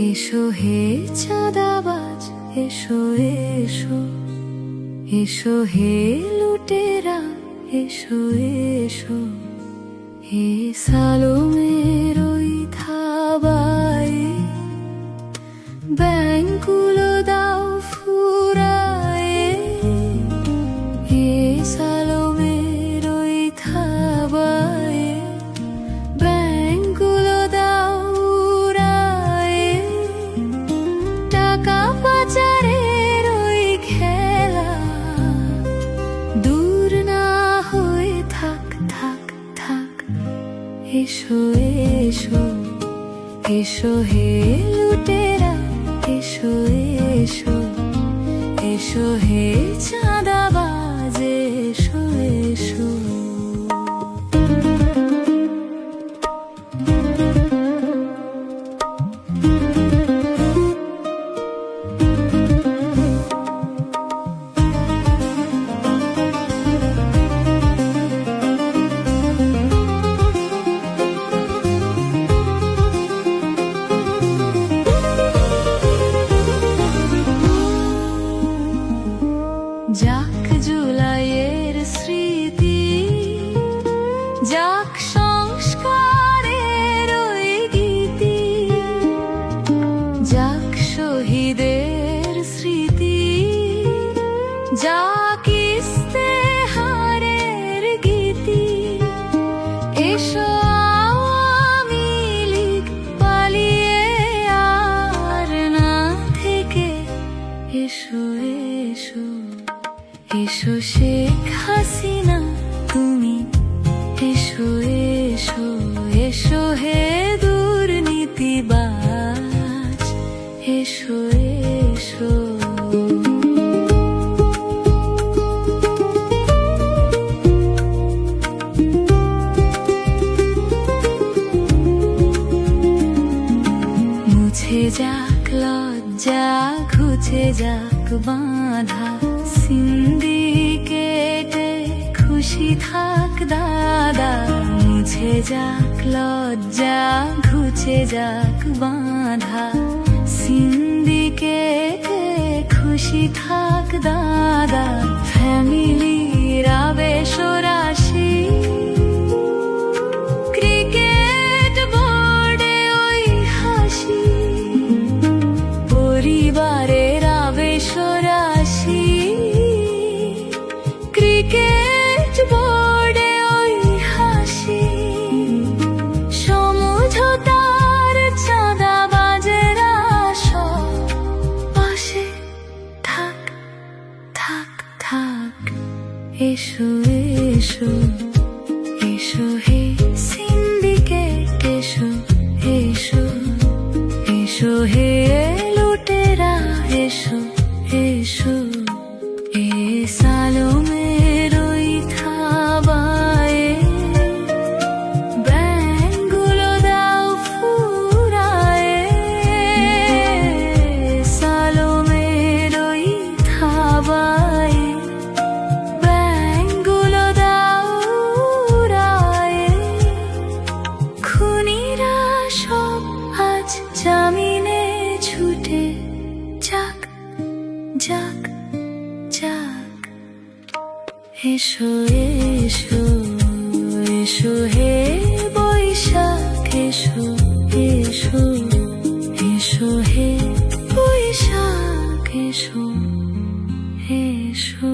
এসো হে চাঁদাবাজ, এসো এসো, এসো হে লুটেরা, এসো এসো। হে সালোমের ওই ধাবায় ব্যাংকগুলো দাও ফুরায়ে। হে সালোমের ওই ধাবায় ব্যাংকগুলো দাও উড়ায়ে। টাকা পাচারের ওই খেলা দূর না হয়ে থাক থাক থাক। এসো এসো, এসো হে লুটেরা, এসো এসো, এসো হে চাঁদাবাজ, এসো এসো। যাক জুলাইয়ের স্মৃতি, যাক সংস্কারের ওই গীতি, যাক শহীদের স্মৃতি, যাক ইস্তেহারের গীতি। এসো আওয়ামী লীগ পালিয়ে আর না থেকে, এসো এসো, এসো শেখ হাসিনা তুমি, এসো এসো, এসো হে দুর্নীতিবাজ, এসো এসো। মুছে যাক লজ্জা, ঘুচে যাক বাঁধা, সিন্ডিকেটে খুশি থাক দাদা। মুছে যাক লজ্জা, ঘুচে যাক বাঁধা, সিন্ডিকেটে খুশি থাক দাদা। ফ্যামিলির আবেশ রাশি, ক্রিকেট বোর্ডে ওই হাসি, পরিবারের আবেশ রাশি, ক্রিকেট বোর্ডে ওই হাসি। সমঝোতার চাঁদাবাজেরা সব পাশে থাক থাক থাক। এসো এসো, এসো হে সিন্ডিকেট, এসো এসো, এসো হে লুটেরা, এসো এসো। এ সালোমের ওই ধাবায় ব্যাংকগুলো দাও ফুরায়ে। সালোমের ওই ধাবায় ব্যাংকগুলো দাও উড়ায়ে। খুনিরা সব আজ জামিনে ছুটে যাক যাক যাক। এসো এসো, এসো হে বৈশাখ, এসো এসো, এসো হে বৈশাখ, এসো এসো।